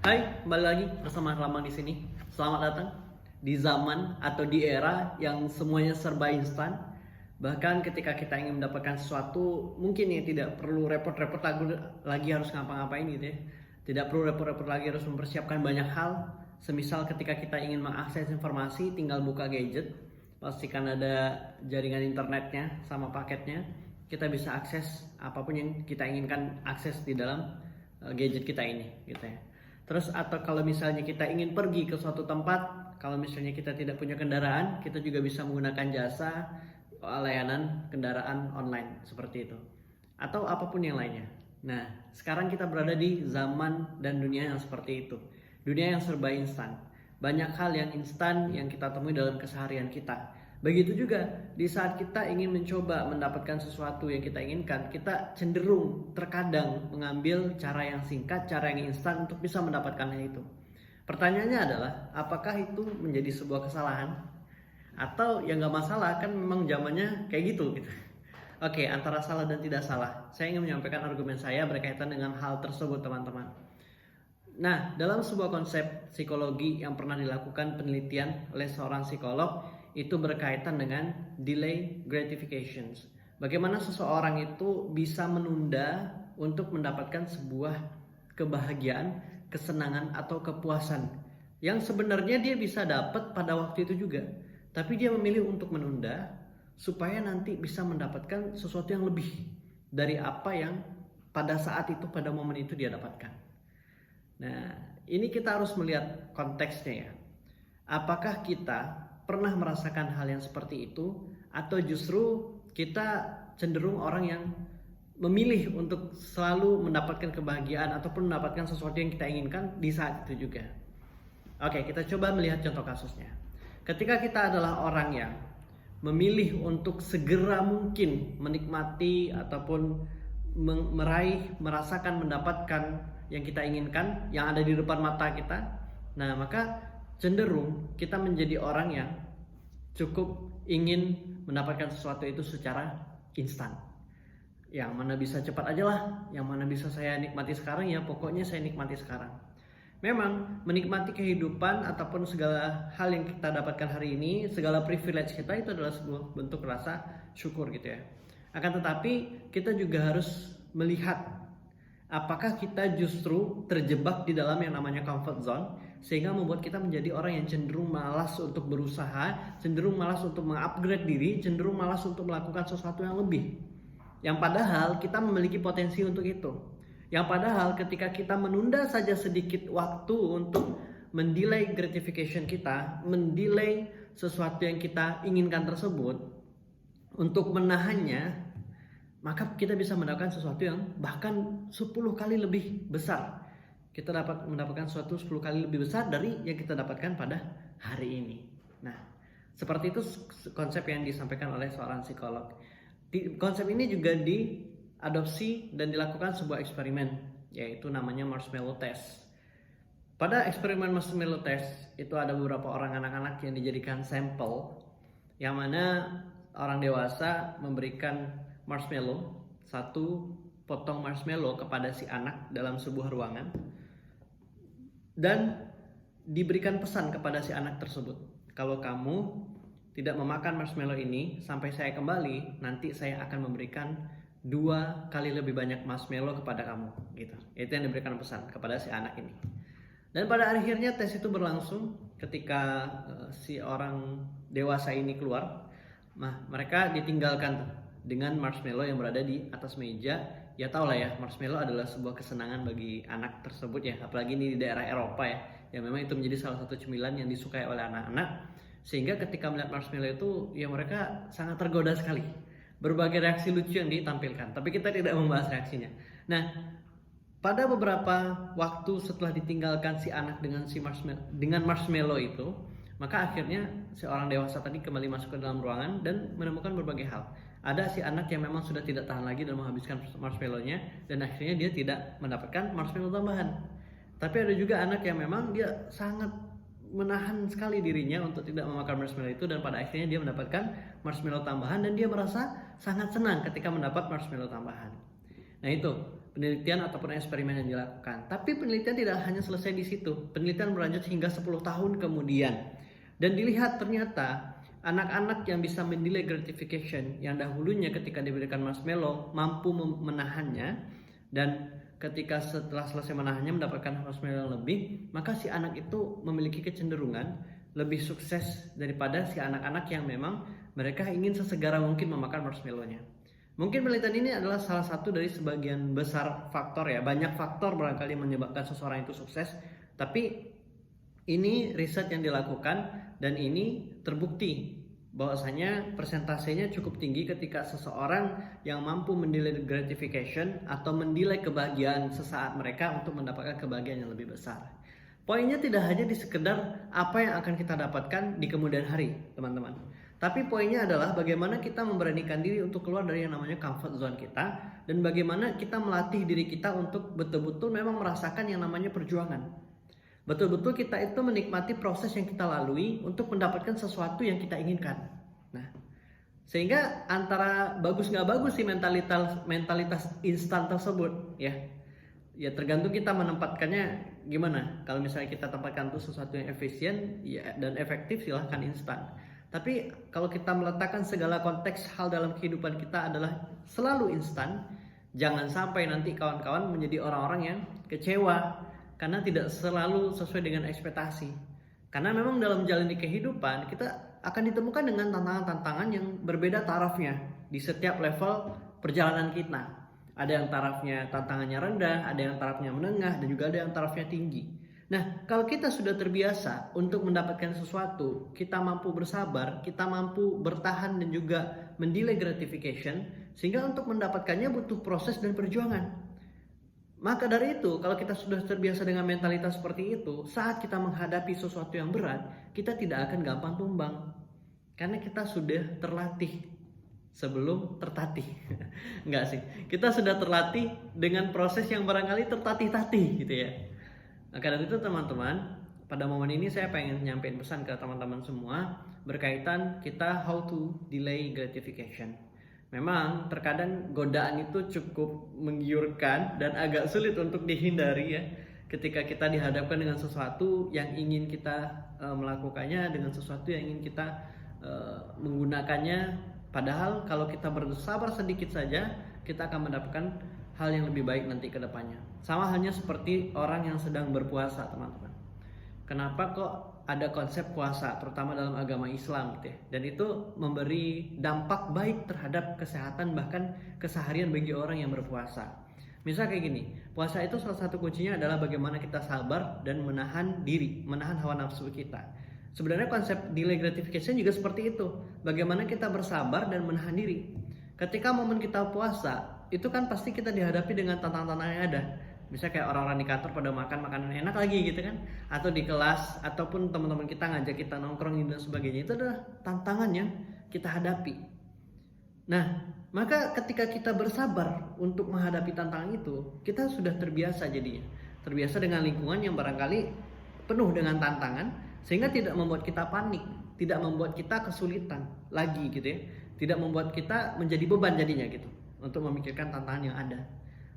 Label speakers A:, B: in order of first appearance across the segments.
A: Hai, kembali lagi bersama Lambang di sini. Selamat datang di zaman atau di era yang semuanya serba instan. Bahkan ketika kita ingin mendapatkan sesuatu, mungkin ya tidak perlu repot-repot lagi harus ngapa-ngapain gitu ya. Tidak perlu repot-repot lagi harus mempersiapkan banyak hal. Semisal ketika kita ingin mengakses informasi, tinggal buka gadget, pastikan ada jaringan internetnya sama paketnya. Kita bisa akses apapun yang kita inginkan akses di dalam gadget kita ini, gitu ya. Terus atau kalau misalnya kita ingin pergi ke suatu tempat, kalau misalnya kita tidak punya kendaraan, kita juga bisa menggunakan jasa layanan kendaraan online seperti itu. Atau apapun yang lainnya. Nah, sekarang kita berada di zaman dan dunia yang seperti itu. Dunia yang serba instan. Banyak hal yang instan yang kita temui dalam keseharian kita. Begitu juga di saat kita ingin mencoba mendapatkan sesuatu yang kita inginkan, kita cenderung terkadang mengambil cara yang singkat, cara yang instan untuk bisa mendapatkan hal itu. Pertanyaannya adalah, apakah itu menjadi sebuah kesalahan? Atau ya nggak masalah, kan memang zamannya kayak gitu. Oke, antara salah dan tidak salah. Saya ingin menyampaikan argumen saya berkaitan dengan hal tersebut, teman-teman. Nah, dalam sebuah konsep psikologi yang pernah dilakukan penelitian oleh seorang psikolog, itu berkaitan dengan delay gratifications. Bagaimana seseorang itu bisa menunda untuk mendapatkan sebuah kebahagiaan, kesenangan atau kepuasan yang sebenarnya dia bisa dapat pada waktu itu juga, tapi dia memilih untuk menunda supaya nanti bisa mendapatkan sesuatu yang lebih dari apa yang pada saat itu, pada momen itu dia dapatkan. Nah, ini kita harus melihat konteksnya ya. Apakah kita pernah merasakan hal yang seperti itu, atau justru kita cenderung orang yang memilih untuk selalu mendapatkan kebahagiaan ataupun mendapatkan sesuatu yang kita inginkan di saat itu juga. Oke, kita coba melihat contoh kasusnya. Ketika kita adalah orang yang memilih untuk segera mungkin menikmati ataupun merasakan, mendapatkan yang kita inginkan, yang ada di depan mata kita, nah maka cenderung kita menjadi orang yang cukup ingin mendapatkan sesuatu itu secara instan. Yang mana bisa cepat aja lah, yang mana bisa saya nikmati sekarang, ya pokoknya saya nikmati sekarang. Memang menikmati kehidupan ataupun segala hal yang kita dapatkan hari ini, segala privilege kita itu adalah sebuah bentuk rasa syukur gitu ya. Akan tetapi kita juga harus melihat apakah kita justru terjebak di dalam yang namanya comfort zone, sehingga membuat kita menjadi orang yang cenderung malas untuk berusaha, cenderung malas untuk mengupgrade diri, cenderung malas untuk melakukan sesuatu yang lebih. Yang padahal kita memiliki potensi untuk itu. Yang padahal ketika kita menunda saja sedikit waktu untuk mendelay gratification kita, mendelay sesuatu yang kita inginkan tersebut, untuk menahannya, maka kita bisa mendapatkan sesuatu yang bahkan 10 kali lebih besar. Kita dapat mendapatkan sesuatu 10 kali lebih besar dari yang kita dapatkan pada hari ini. Nah, seperti itu konsep yang disampaikan oleh seorang psikolog. Konsep ini juga diadopsi dan dilakukan sebuah eksperimen, yaitu namanya marshmallow test. Pada eksperimen marshmallow test itu ada beberapa orang anak-anak yang dijadikan sampel, yang mana orang dewasa memberikan marshmallow, satu potong marshmallow kepada si anak dalam sebuah ruangan, dan diberikan pesan kepada si anak tersebut, kalau kamu tidak memakan marshmallow ini sampai saya kembali, nanti saya akan memberikan 2 kali lebih banyak marshmallow kepada kamu, gitu. Itu yang diberikan pesan kepada si anak ini. Dan pada akhirnya tes itu berlangsung. Ketika si orang dewasa ini keluar, mereka ditinggalkan dengan marshmallow yang berada di atas meja. Ya tau lah ya, marshmallow adalah sebuah kesenangan bagi anak tersebut ya, apalagi ini di daerah Eropa ya, yang memang itu menjadi salah satu cemilan yang disukai oleh anak-anak. Sehingga ketika melihat marshmallow itu, ya mereka sangat tergoda sekali. Berbagai reaksi lucu yang ditampilkan, tapi kita tidak membahas reaksinya. Nah, pada beberapa waktu setelah ditinggalkan si anak dengan marshmallow itu, maka akhirnya seorang dewasa tadi kembali masuk ke dalam ruangan dan menemukan berbagai hal. Ada si anak yang memang sudah tidak tahan lagi dan menghabiskan marshmallow-nya, dan akhirnya dia tidak mendapatkan marshmallow tambahan. Tapi ada juga anak yang memang dia sangat menahan sekali dirinya untuk tidak memakan marshmallow itu, dan pada akhirnya dia mendapatkan marshmallow tambahan dan dia merasa sangat senang ketika mendapat marshmallow tambahan. Nah itu, penelitian ataupun eksperimen yang dilakukan. Tapi penelitian tidak hanya selesai di situ. Penelitian berlanjut hingga 10 tahun kemudian. Dan dilihat ternyata anak-anak yang bisa mendelay gratification yang dahulunya ketika diberikan marshmallow mampu menahannya, dan ketika setelah selesai menahannya mendapatkan marshmallow yang lebih, maka si anak itu memiliki kecenderungan lebih sukses daripada si anak-anak yang memang mereka ingin sesegera mungkin memakan marshmallow-nya. Mungkin penelitian ini adalah salah satu dari sebagian besar faktor ya. Banyak faktor barangkali menyebabkan seseorang itu sukses, tapi ini riset yang dilakukan dan ini terbukti bahwasanya persentasenya cukup tinggi ketika seseorang yang mampu mendelay gratification atau mendelay kebahagiaan sesaat mereka untuk mendapatkan kebahagiaan yang lebih besar. Poinnya tidak hanya di sekedar apa yang akan kita dapatkan di kemudian hari, teman-teman. Tapi poinnya adalah bagaimana kita memberanikan diri untuk keluar dari yang namanya comfort zone kita, dan bagaimana kita melatih diri kita untuk betul-betul memang merasakan yang namanya perjuangan. Betul-betul kita itu menikmati proses yang kita lalui untuk mendapatkan sesuatu yang kita inginkan. Nah, sehingga antara bagus nggak bagus sih mentalitas instan tersebut ya. Ya tergantung kita menempatkannya gimana. Kalau misalnya kita tempatkan itu sesuatu yang efisien ya, dan efektif, silahkan instan. Tapi kalau kita meletakkan segala konteks hal dalam kehidupan kita adalah selalu instan, jangan sampai nanti kawan-kawan menjadi orang-orang yang kecewa karena tidak selalu sesuai dengan ekspektasi. Karena memang dalam menjalani kehidupan kita akan ditemukan dengan tantangan-tantangan yang berbeda tarafnya di setiap level perjalanan kita. Ada yang tarafnya tantangannya rendah, ada yang tarafnya menengah, dan juga ada yang tarafnya tinggi. Nah, kalau kita sudah terbiasa untuk mendapatkan sesuatu, kita mampu bersabar, kita mampu bertahan dan juga mendelay gratification, sehingga untuk mendapatkannya butuh proses dan perjuangan. Maka dari itu, kalau kita sudah terbiasa dengan mentalitas seperti itu, saat kita menghadapi sesuatu yang berat, kita tidak akan gampang tumbang. Karena kita sudah terlatih sebelum tertatih. Enggak sih, kita sudah terlatih dengan proses yang barangkali tertatih-tatih gitu ya. Maka dari itu teman-teman, pada momen ini saya pengen nyampein pesan ke teman-teman semua berkaitan kita how to delay gratification. Memang terkadang godaan itu cukup menggiurkan dan agak sulit untuk dihindari ya. Ketika kita dihadapkan dengan sesuatu yang ingin kita melakukannya, dengan sesuatu yang ingin kita menggunakannya. Padahal kalau kita bersabar sedikit saja, kita akan mendapatkan hal yang lebih baik nanti ke depannya. Sama halnya seperti orang yang sedang berpuasa, teman-teman. Kenapa kok ada konsep puasa, terutama dalam agama Islam gitu ya. Dan itu memberi dampak baik terhadap kesehatan bahkan keseharian bagi orang yang berpuasa. Misal kayak gini, puasa itu salah satu kuncinya adalah bagaimana kita sabar dan menahan diri, menahan hawa nafsu kita. Sebenarnya konsep delay gratification juga seperti itu. Bagaimana kita bersabar dan menahan diri. Ketika momen kita puasa, itu kan pasti kita dihadapi dengan tantangan-tantangan yang ada. Misalnya kayak orang-orang di kantor pada makan makanan enak lagi gitu kan. Atau di kelas, ataupun teman-teman kita ngajak kita nongkrong dan sebagainya. Itu adalah tantangan yang kita hadapi. Nah, maka ketika kita bersabar untuk menghadapi tantangan itu, kita sudah terbiasa jadinya. Terbiasa dengan lingkungan yang barangkali penuh dengan tantangan, sehingga tidak membuat kita panik, tidak membuat kita kesulitan lagi gitu ya. Tidak membuat kita menjadi beban jadinya gitu untuk memikirkan tantangan yang ada.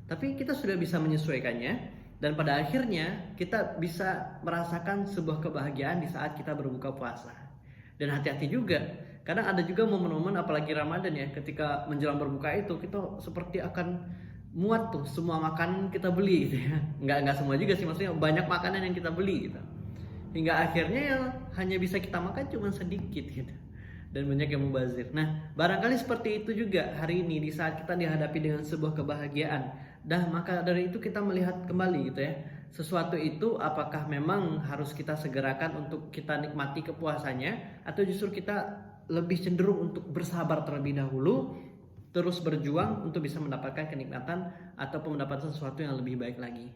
A: Tapi kita sudah bisa menyesuaikannya, dan pada akhirnya kita bisa merasakan sebuah kebahagiaan di saat kita berbuka puasa. Dan hati-hati juga, kadang ada juga momen-momen apalagi Ramadan ya, ketika menjelang berbuka itu kita seperti akan muat tuh semua makanan kita beli gitu ya. Enggak semua juga sih, maksudnya banyak makanan yang kita beli gitu. Hingga akhirnya yang hanya bisa kita makan cuma sedikit gitu, dan banyak yang mubazir. Nah, barangkali seperti itu juga hari ini di saat kita dihadapi dengan sebuah kebahagiaan. Dan maka dari itu kita melihat kembali gitu ya, sesuatu itu apakah memang harus kita segerakan untuk kita nikmati kepuasannya, atau justru kita lebih cenderung untuk bersabar terlebih dahulu, terus berjuang untuk bisa mendapatkan kenikmatan ataupun mendapatkan sesuatu yang lebih baik lagi.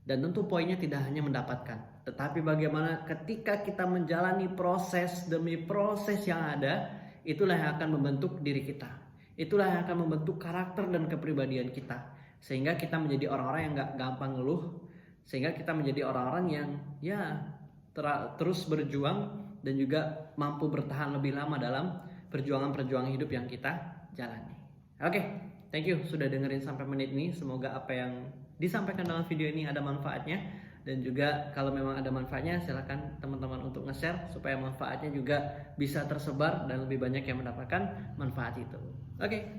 A: Dan tentu poinnya tidak hanya mendapatkan, tetapi bagaimana ketika kita menjalani proses demi proses yang ada, itulah yang akan membentuk diri kita. Itulah yang akan membentuk karakter dan kepribadian kita. Sehingga kita menjadi orang-orang yang gak gampang ngeluh. Sehingga kita menjadi orang-orang yang ya terus berjuang dan juga mampu bertahan lebih lama dalam perjuangan-perjuangan hidup yang kita jalani. Oke, Thank you sudah dengerin sampai menit ini. Semoga apa yang disampaikan dalam video ini ada manfaatnya. Dan juga kalau memang ada manfaatnya, silahkan teman-teman untuk nge-share supaya manfaatnya juga bisa tersebar dan lebih banyak yang mendapatkan manfaat itu. Oke.